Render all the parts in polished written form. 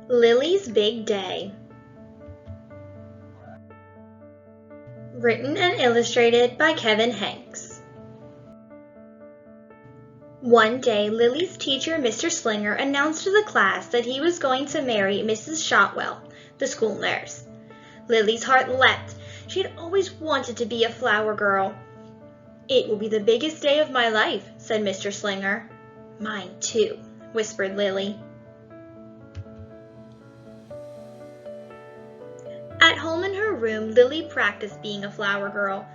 Lily's Big Day. Written and illustrated by Kevin Henkes. One day, Lily's teacher, Mr. Slinger, announced to the class that he was going to marry Mrs. Shotwell, the school nurse. Lily's heart leapt. She had always wanted to be a flower girl. "It will be the biggest day of my life," said Mr. Slinger. "Mine too," whispered Lily. At home in her room, Lily practiced being a flower girl.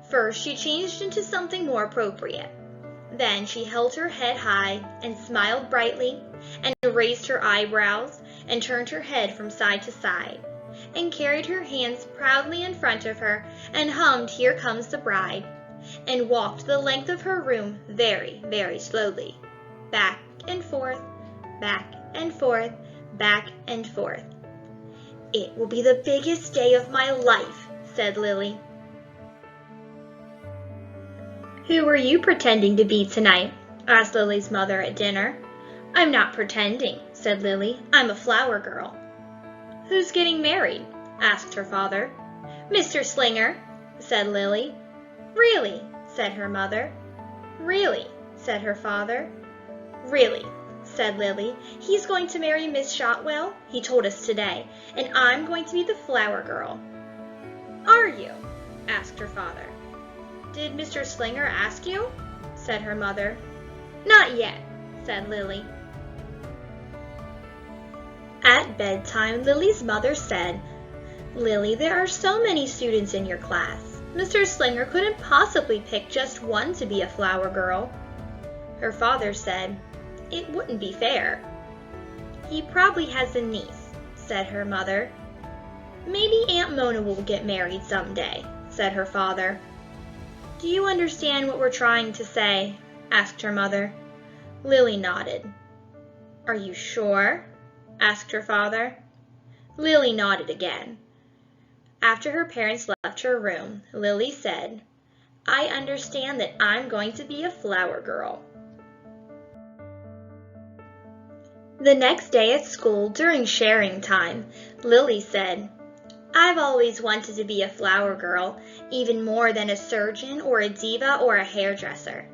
First, she changed into something more appropriate. Then she held her head high and smiled brightly and raised her eyebrows and turned her head from side to side and carried her hands proudly in front of her and hummed "Here Comes the Bride" and walked the length of her room very, very slowly, back and forth, back and forth, back and forth. "It will be the biggest day of my life," said Lily. "Who are you pretending to be tonight?" asked Lily's mother at dinner. "I'm not pretending," said Lily. "I'm a flower girl." "Who's getting married?" asked her father. "Mr. Slinger," said Lily. "Really?" said her mother. "Really?" said her father. "Really?" said Lily. "He's going to marry Miss Shotwell, he told us today, and I'm going to be the flower girl." "Are you?" asked her father. "Did Mr. Slinger ask you?" said her mother. "Not yet," said Lily. At bedtime, Lily's mother said, "Lily, there are so many students in your class. Mr. Slinger couldn't possibly pick just one to be a flower girl." Her father said, "It wouldn't be fair." "He probably has a niece," said her mother. "Maybe Aunt Mona will get married someday," said her father. "Do you understand what we're trying to say?" asked her mother. Lily nodded. "Are you sure?" asked her father. Lily nodded again. After her parents left her room, Lily said, "I understand that I'm going to be a flower girl." The next day at school, during sharing time, Lily said, "I've always wanted to be a flower girl, even more than a surgeon or a diva or a hairdresser."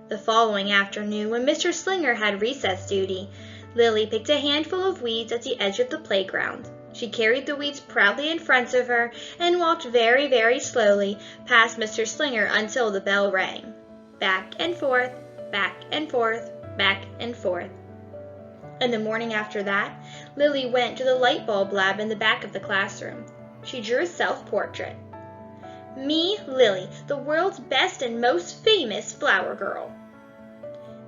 The following afternoon, when Mr. Slinger had recess duty, Lily picked a handful of weeds at the edge of the playground. She carried the weeds proudly in front of her and walked very, very slowly past Mr. Slinger until the bell rang. Back and forth, back and forth, back and forth. In the morning after that, Lily went to the light bulb lab in the back of the classroom. She drew a self-portrait. "Me, Lily, the world's best and most famous flower girl."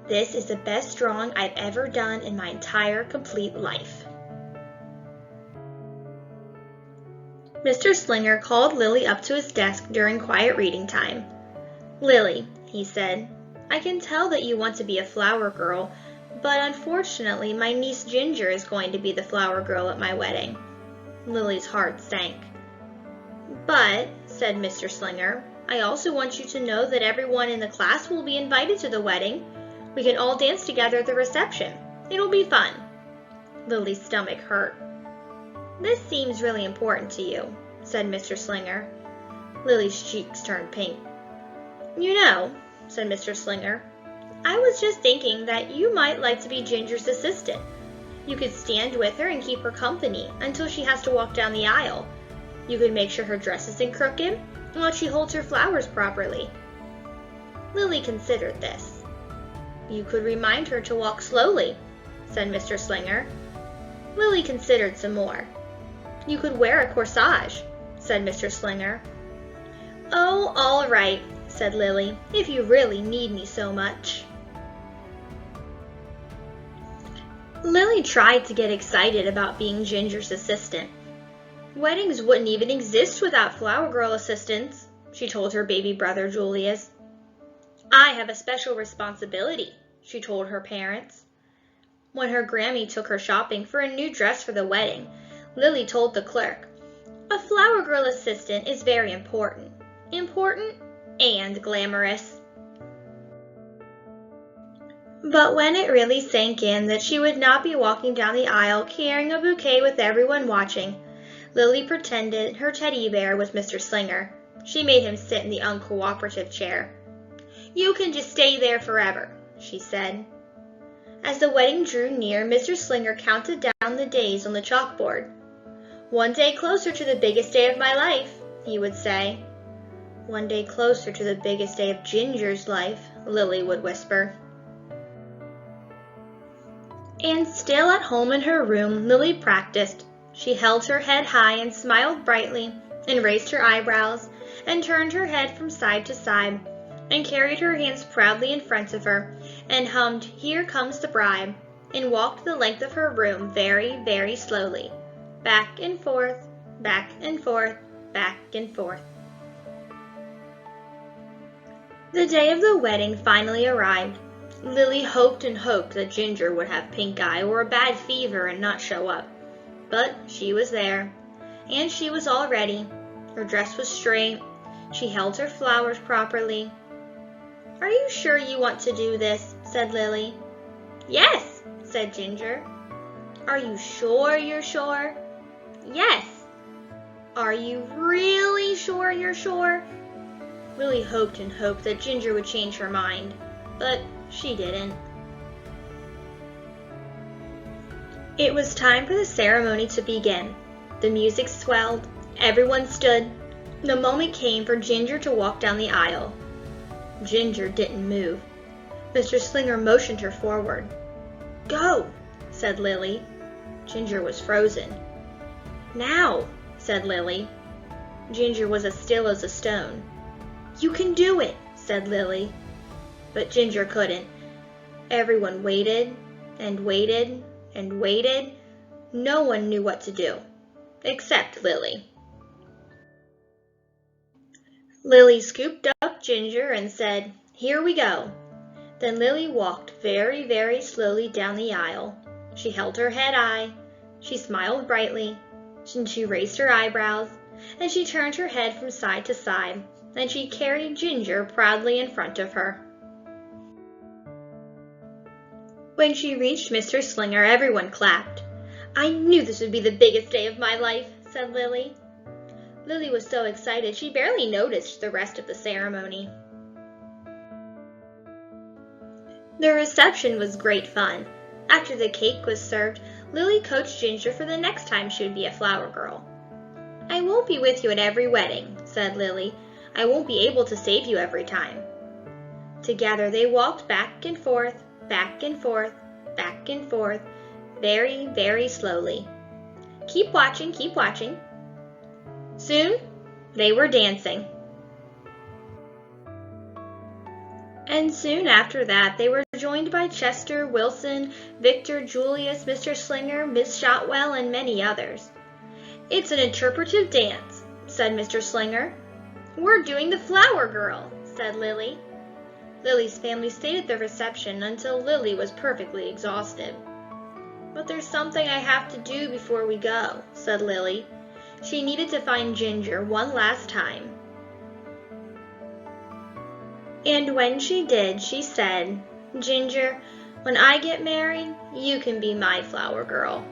"This is the best drawing I've ever done in my entire complete life." Mr. Slinger called Lily up to his desk during quiet reading time. "Lily," he said, "I can tell that you want to be a flower girl, but unfortunately my niece Ginger is going to be the flower girl at my wedding." Lily's heart sank. "But," said Mr. Slinger, "I also want you to know that everyone in the class will be invited to the wedding. We can all dance together at the reception. It'll be fun." Lily's stomach hurt. "This seems really important to you," said Mr. Slinger. Lily's cheeks turned pink. "You know," said Mr. Slinger, "I was just thinking that you might like to be Ginger's assistant. You could stand with her and keep her company until she has to walk down the aisle. You could make sure her dress isn't crooked and that she holds her flowers properly." Lily considered this. "You could remind her to walk slowly," said Mr. Slinger. Lily considered some more. "You could wear a corsage," said Mr. Slinger. "Oh, all right," said Lily, "if you really need me so much." Lily tried to get excited about being Ginger's assistant. "Weddings wouldn't even exist without flower girl assistants," she told her baby brother Julius. "I have a special responsibility," she told her parents. When her Grammy took her shopping for a new dress for the wedding, Lily told the clerk, "A flower girl assistant is very important. Important and glamorous." But when it really sank in that she would not be walking down the aisle carrying a bouquet with everyone watching, Lily pretended her teddy bear was Mr. Slinger. She made him sit in the uncooperative chair. "You can just stay there forever," she said. As the wedding drew near, Mr. Slinger counted down the days on the chalkboard. "One day closer to the biggest day of my life," he would say. "One day closer to the biggest day of Ginger's life," Lily would whisper. And still at home in her room, Lily practiced. She held her head high and smiled brightly, and raised her eyebrows, and turned her head from side to side, and carried her hands proudly in front of her, and hummed "Here Comes the Bride," and walked the length of her room very, very slowly, back and forth, back and forth, back and forth. The day of the wedding finally arrived. Lily hoped and hoped that Ginger would have pink eye or a bad fever and not show up. But she was there, and she was all ready. Her dress was straight. She held her flowers properly. "Are you sure you want to do this?" said Lily. "Yes," said Ginger. "Are you sure you're sure?" "Yes." "Are you really sure you're sure?" Lily hoped and hoped that Ginger would change her mind, but she didn't. It was time for the ceremony to begin. The music swelled. Everyone stood. The moment came for Ginger to walk down the aisle. Ginger didn't move. Mr. Slinger motioned her forward. "Go," said Lily. Ginger was frozen. "Now," said Lily. Ginger was as still as a stone. "You can do it," said Lily. But Ginger couldn't. Everyone waited and waited and waited. No one knew what to do, except Lily. Lily scooped up Ginger and said, "Here we go." Then Lily walked very, very slowly down the aisle. She held her head high. She smiled brightly. She raised her eyebrows, and she turned her head from side to side, and she carried Ginger proudly in front of her. When she reached Mr. Slinger, everyone clapped. "I knew this would be the biggest day of my life," said Lily. Lily was so excited she barely noticed the rest of the ceremony. The reception was great fun. After the cake was served, Lily coached Ginger for the next time she would be a flower girl. "I won't be with you at every wedding," said Lily. "I won't be able to save you every time." Together they walked back and forth, back and forth, back and forth, very, very slowly. "Keep watching, keep watching." Soon they were dancing. And soon after that they were joined by Chester, Wilson, Victor, Julius, Mr. Slinger, Miss Shotwell, and many others. "It's an interpretive dance," said Mr. Slinger. "We're doing the Flower Girl," said Lily. Lily's family stayed at the reception until Lily was perfectly exhausted. "But there's something I have to do before we go," said Lily. She needed to find Ginger one last time. And when she did, she said, "Ginger, when I get married, you can be my flower girl."